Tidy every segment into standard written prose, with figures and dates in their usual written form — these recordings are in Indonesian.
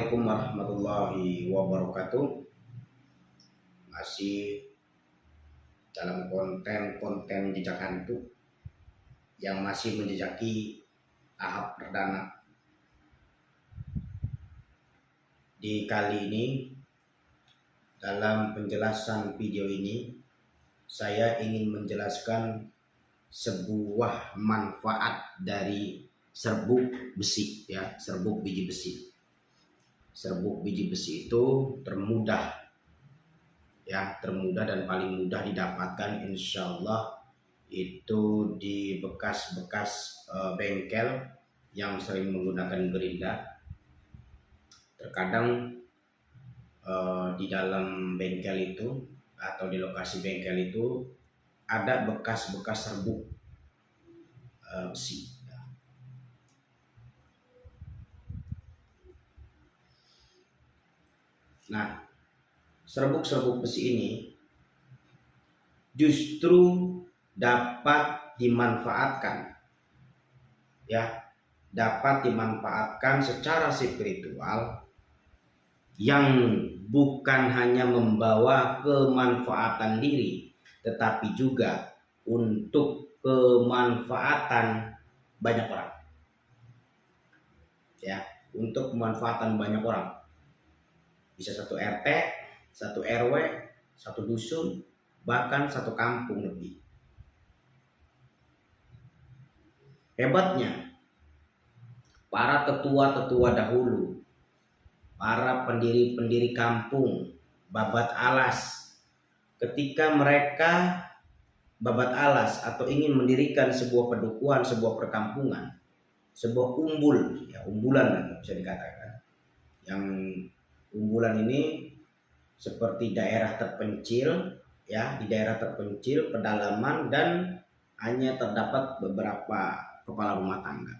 Assalamualaikum warahmatullahi wabarakatuh. Masih dalam konten-konten jejak hantu yang masih menjejaki tahap perdana. Di kali ini, dalam penjelasan video ini, saya ingin menjelaskan sebuah manfaat dari serbuk besi, ya, serbuk biji besi. Serbuk biji besi itu termudah dan paling mudah didapatkan, insya Allah itu di bekas-bekas bengkel yang sering menggunakan gerinda. Terkadang di dalam bengkel itu atau di lokasi bengkel itu ada bekas-bekas serbuk besi. Nah, serbuk-serbuk besi ini justru dapat dimanfaatkan, dapat dimanfaatkan secara spiritual yang bukan hanya membawa kemanfaatan diri, tetapi juga untuk kemanfaatan banyak orang, untuk kemanfaatan banyak orang. Bisa satu RT, satu RW, satu dusun, bahkan satu kampung lebih. Hebatnya, para tetua-tetua dahulu, para pendiri-pendiri kampung, babat alas, ketika mereka babat alas atau ingin mendirikan sebuah pedukuhan, sebuah perkampungan, sebuah umbulan bisa dikatakan. Yang umbulan ini seperti daerah terpencil, di daerah terpencil, pedalaman, dan hanya terdapat beberapa kepala rumah tangga.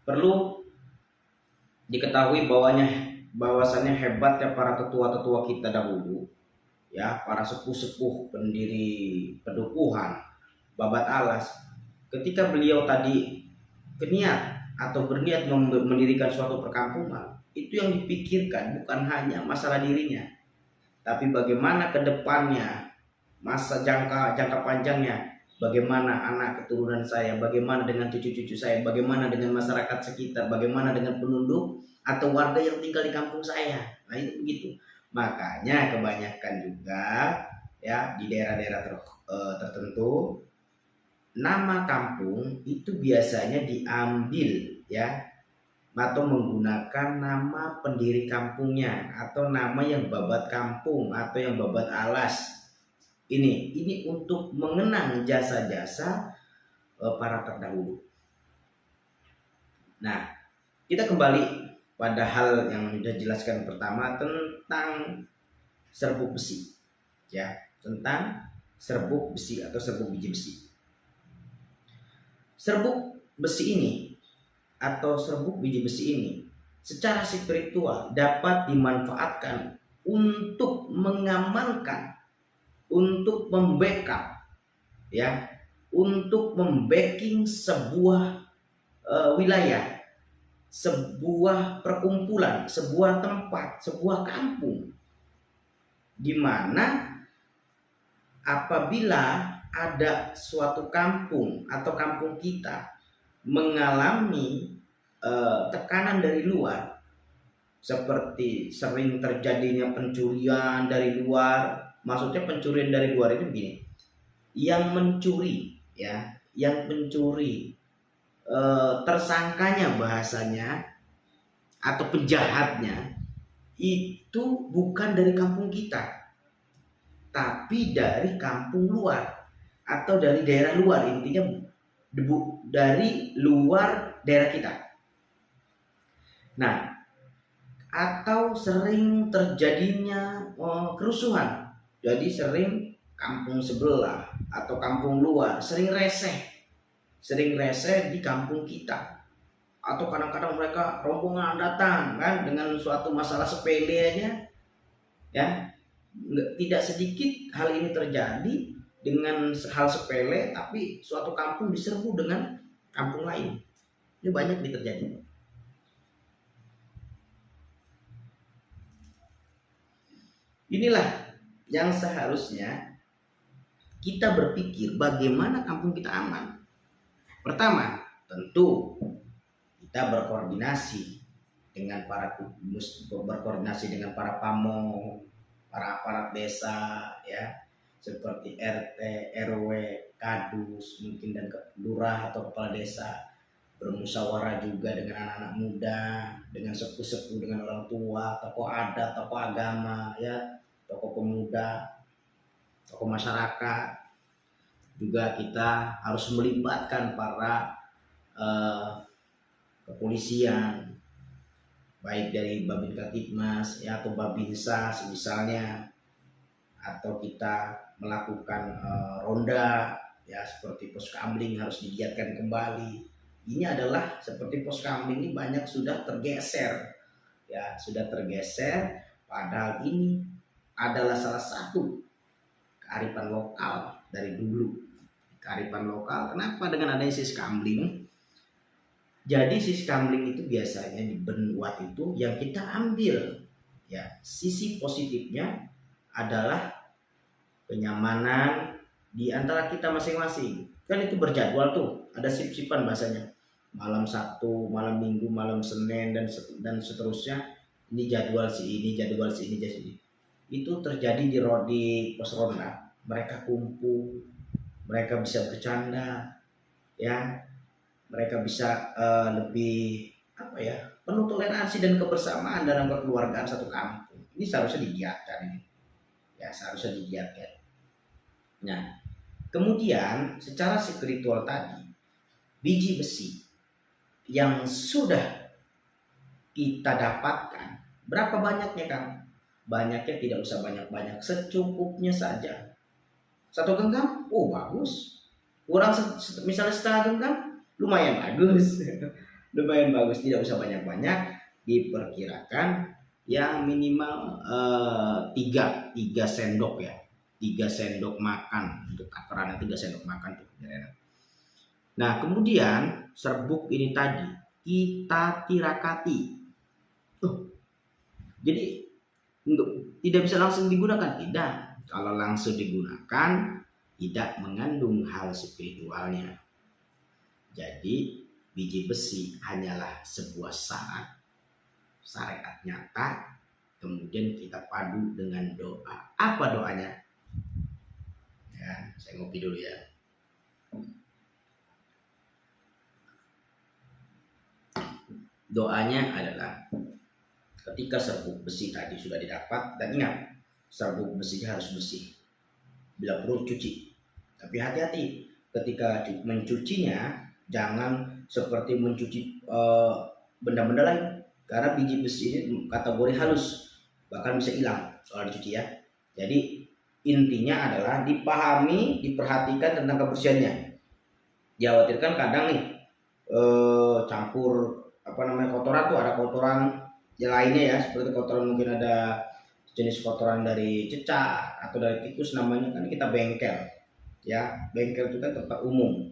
Perlu diketahui bahwasannya hebatnya para tetua-tetua kita dahulu, para sepuh-sepuh pendiri pedukuhan, babat alas, ketika beliau tadi berniat mendirikan suatu perkampungan, itu yang dipikirkan bukan hanya masalah dirinya, tapi bagaimana ke depannya, masa jangka panjangnya, bagaimana anak keturunan saya, bagaimana dengan cucu-cucu saya, bagaimana dengan masyarakat sekitar, bagaimana dengan penduduk atau warga yang tinggal di kampung saya. Nah, itu begitu. Makanya kebanyakan juga di daerah-daerah tertentu, nama kampung itu biasanya diambil atau menggunakan nama pendiri kampungnya atau nama yang babat kampung atau yang babat alas. Ini untuk mengenang jasa-jasa para terdahulu. Nah, kita kembali pada hal yang sudah jelaskan pertama tentang serbuk besi, tentang serbuk besi atau serbuk biji besi. Serbuk besi ini atau serbuk biji besi ini secara spiritual dapat dimanfaatkan untuk mengamankan, untuk membackup, untuk membacking sebuah wilayah, sebuah perkumpulan, sebuah tempat, sebuah kampung, di mana apabila ada suatu kampung atau kampung kita mengalami tekanan dari luar, seperti sering terjadinya pencurian dari luar. Maksudnya pencurian dari luar itu begini, yang mencuri tersangkanya bahasanya atau penjahatnya itu bukan dari kampung kita, tapi dari kampung luar atau dari daerah luar, intinya dari luar daerah kita. Nah, atau sering terjadinya kerusuhan, jadi sering kampung sebelah atau kampung luar sering reseh di kampung kita, atau kadang-kadang mereka rombongan datang dengan suatu masalah sepele aja, tidak sedikit hal ini terjadi dengan hal sepele, tapi suatu kampung diserbu dengan kampung lain. Ini banyak terjadi. Inilah yang seharusnya kita berpikir bagaimana kampung kita aman. Pertama, tentu kita berkoordinasi dengan para pamong, para aparat desa, ya, seperti RT, RW, kadus, mungkin dan lurah atau kepala desa, bermusyawarah juga dengan anak-anak muda, dengan sepuh-sepuh, dengan orang tua, tokoh adat, tokoh agama, ya, tokoh pemuda, tokoh masyarakat. Juga kita harus melibatkan para kepolisian, baik dari Babin Kaptipmas, ya, atau Babinsa misalnya, atau kita melakukan ronda, ya, seperti pos kamling harus digiatkan kembali. Ini adalah seperti pos kamling ini banyak sudah tergeser, ya, sudah tergeser. Padahal ini adalah salah satu kearifan lokal dari dulu. Kearifan lokal. Kenapa dengan adanya siskamling? Jadi siskamling itu biasanya di Benua itu yang kita ambil, ya, sisi positifnya adalah kenyamanan di antara kita masing-masing. Kan itu berjadwal tuh, ada sip-sipan bahasanya. Malam Sabtu, malam Minggu, malam Senin dan seterusnya. Ini jadwal si ini, jadwal si ini, jadi itu terjadi di pos ronda. Mereka kumpul, mereka bisa bercanda, ya, mereka bisa lebih penuh toleransi dan kebersamaan dalam kekeluargaan satu kampung. Ini seharusnya digiatkan, ini, ya, seharusnya digiatkan. Nah, kemudian secara spiritual tadi, biji besi yang sudah kita dapatkan, berapa banyaknya, Kang? Banyaknya tidak usah banyak-banyak, secukupnya saja. Satu genggam, oh bagus. Kurang misalnya setengah genggam, lumayan bagus. Lumayan bagus, tidak usah banyak-banyak. Diperkirakan yang minimal 3 sendok, ya. 3 sendok makan untuk takarannya, 3 sendok makan tuh. Nah, kemudian serbuk ini tadi kita tirakati. Jadi tidak bisa langsung digunakan, tidak. Kalau langsung digunakan tidak mengandung hal spiritualnya. Jadi biji besi hanyalah sebuah syariat nyata, kemudian kita padu dengan doa. Apa doanya? Ya, saya ngopi dulu, ya. Doanya adalah ketika serbuk besi tadi sudah didapat, dan ingat, serbuk besinya harus bersih. Bila perlu cuci. Tapi hati-hati ketika mencucinya, jangan seperti mencuci benda-benda lain, karena biji besi ini kategori halus, bahkan bisa hilang kalau dicuci, ya. Jadi intinya adalah dipahami, diperhatikan tentang kebersihannya. Dikhawatirkan kadang nih campur kotoran tuh, ada kotoran yang lainnya, ya, seperti kotoran, mungkin ada jenis kotoran dari cecak atau dari tikus, namanya kan kita bengkel, ya. Bengkel itu kan tempat umum,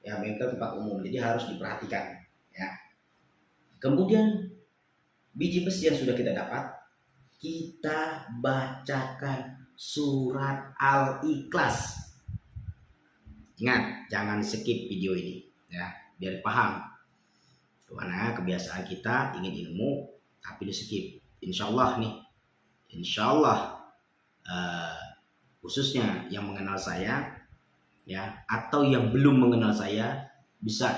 ya, bengkel tempat umum, jadi harus diperhatikan, ya. Kemudian biji besi yang sudah kita dapat, kita bacakan surat Al-Ikhlas. Ingat, jangan skip video ini, ya, biar paham. Karena kebiasaan kita ingin ilmu tapi di skip. Insya Allah nih, insya Allah khususnya yang mengenal saya, ya, atau yang belum mengenal saya, bisa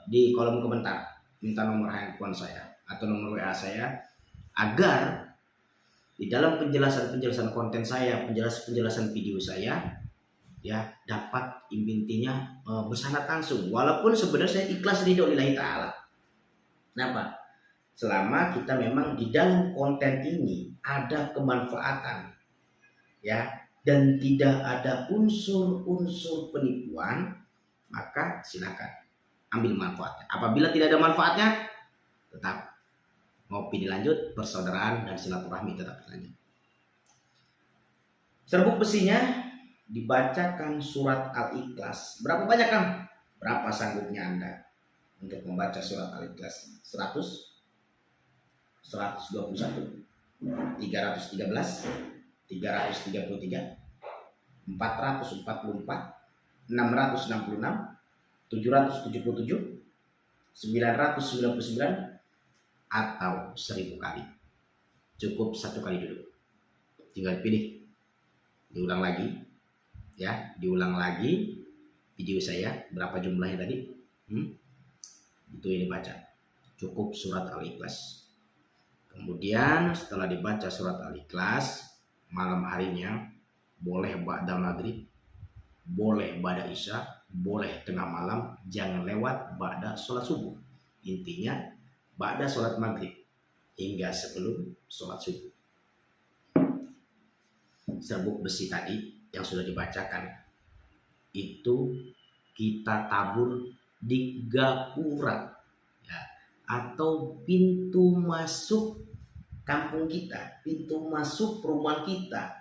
di kolom komentar minta nomor handphone saya atau nomor WA saya, agar di dalam penjelasan konten saya, penjelasan video saya, ya, dapat intinya bersanad langsung. Walaupun sebenarnya saya ikhlas lillahi ta'ala. Kenapa? Selama kita memang di dalam konten ini ada kemanfaatan, ya, dan tidak ada unsur-unsur penipuan, maka silakan ambil manfaatnya. Apabila tidak ada manfaatnya, tetap ngopi dilanjut, persaudaraan dan silaturahmi tetap lanjut. Serbuk besinya dibacakan surat Al-Ikhlas. Berapa banyak Kang? Berapa sanggupnya Anda untuk membaca surat Al-Ikhlas? 100, 121, 313, 333, 444, 666, 777, 999, atau 1000 kali. Cukup 1 kali dulu. Tinggal pilih. Diulang lagi. Ya, diulang lagi video saya. Berapa jumlahnya tadi? Itu yang dibaca. Cukup surat Al-Ikhlas. Kemudian setelah dibaca surat Al-Ikhlas, malam harinya boleh ba'da maghrib, boleh ba'da isya, boleh tengah malam, jangan lewat ba'da sholat subuh. Intinya ba'da sholat maghrib hingga sebelum sholat subuh. Serbuk besi tadi yang sudah dibacakan itu kita tabur di gapura, ya, atau pintu masuk kampung kita, pintu masuk perumahan kita,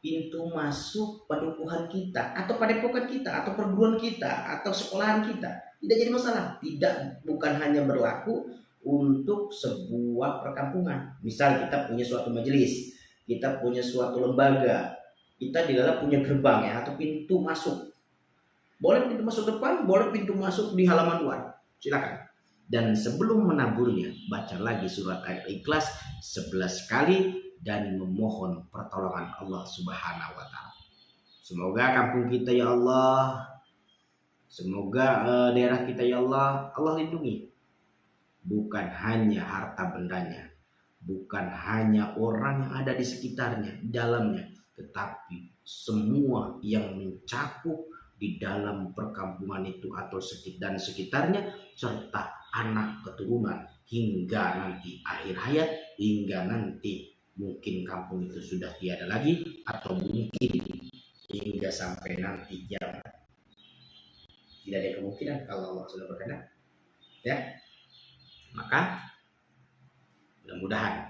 pintu masuk padukuhan kita, atau padepokan kita, atau perguruan kita, atau sekolahan kita. Tidak jadi masalah. Tidak, bukan hanya berlaku untuk sebuah perkampungan. Misal kita punya suatu majelis, kita punya suatu lembaga, kita di dalam punya gerbang ya, atau pintu masuk. Boleh pintu masuk depan, boleh pintu masuk di halaman luar. Silakan. Dan sebelum menaburnya, baca lagi surat Al-Ikhlas 11 kali dan memohon pertolongan Allah Subhanahu wa taala. Semoga kampung kita ya Allah, semoga daerah kita ya Allah, Allah lindungi. Bukan hanya harta bendanya, bukan hanya orang yang ada di sekitarnya, di dalamnya, tetapi semua yang mencakup di dalam perkampungan itu atau sekitarnya, serta anak keturunan hingga nanti akhir hayat, hingga nanti mungkin kampung itu sudah tiada lagi, atau mungkin hingga sampai nanti kiamat. Tidak ada kemungkinan kalau Allah sudah berkenan, ya. Maka mudah-mudahan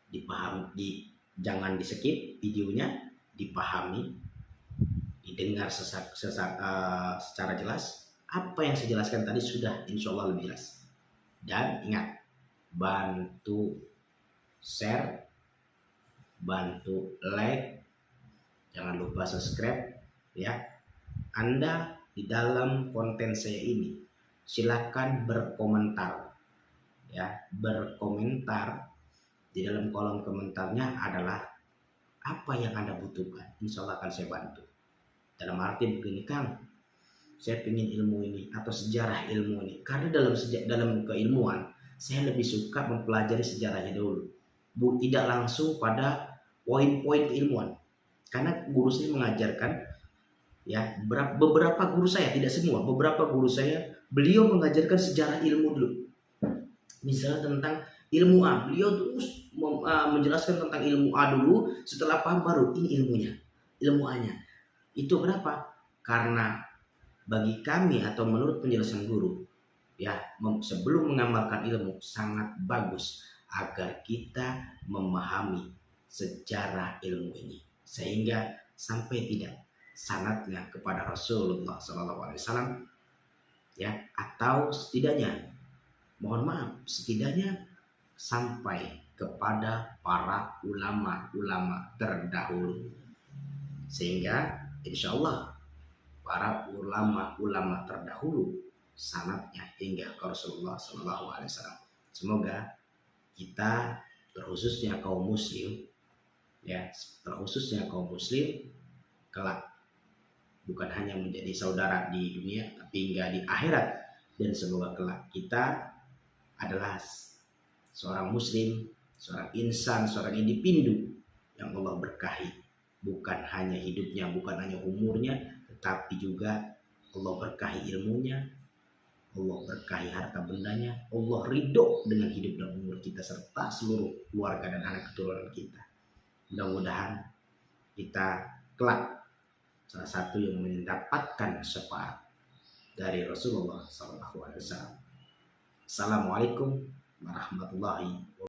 dipahami, jangan di skip videonya, dipahami, didengar secara jelas. Apa yang saya jelaskan tadi sudah insya Allah lebih jelas. Dan ingat, bantu share, bantu like, jangan lupa subscribe ya. Anda di dalam konten saya ini silakan berkomentar ya, berkomentar. Di dalam kolom komentarnya adalah apa yang Anda butuhkan, insya Allah akan saya bantu. Dalam arti begini Kang, saya ingin ilmu ini atau sejarah ilmu ini, karena dalam keilmuan saya lebih suka mempelajari sejarahnya dulu, tidak langsung pada poin-poin keilmuan. Karena guru saya mengajarkan ya, beberapa guru saya, tidak semua, beberapa guru saya, beliau mengajarkan sejarah ilmu dulu. Misalnya tentang ilmu A, beliau terus menjelaskan tentang ilmu A dulu, setelah paham baru ini ilmunya, ilmu A-nya. Itu kenapa? Karena bagi kami atau menurut penjelasan guru ya, sebelum mengamalkan ilmu sangat bagus agar kita memahami sejarah ilmu ini, sehingga sampai tidak sanadnya kepada Rasulullah SAW ya, atau setidaknya, mohon maaf, setidaknya sampai kepada para ulama-ulama terdahulu, sehingga insya Allah para ulama-ulama terdahulu sanadnya hingga ke Rasulullah SAW. Semoga kita, terkhususnya kaum muslim ya, terkhususnya kaum muslim kelak bukan hanya menjadi saudara di dunia tapi hingga di akhirat, dan semoga kelak kita adalah seorang muslim, seorang insan, seorang individu yang Allah berkahi, bukan hanya hidupnya, bukan hanya umurnya, tetapi juga Allah berkahi ilmunya, Allah berkahi harta bendanya, Allah ridho dengan hidup dan umur kita serta seluruh keluarga dan anak keturunan kita. Mudah-mudahan kita kelak salah satu yang mendapatkan syafaat dari Rasulullah SAW. Assalamualaikum warahmatullahi wabarakatuh.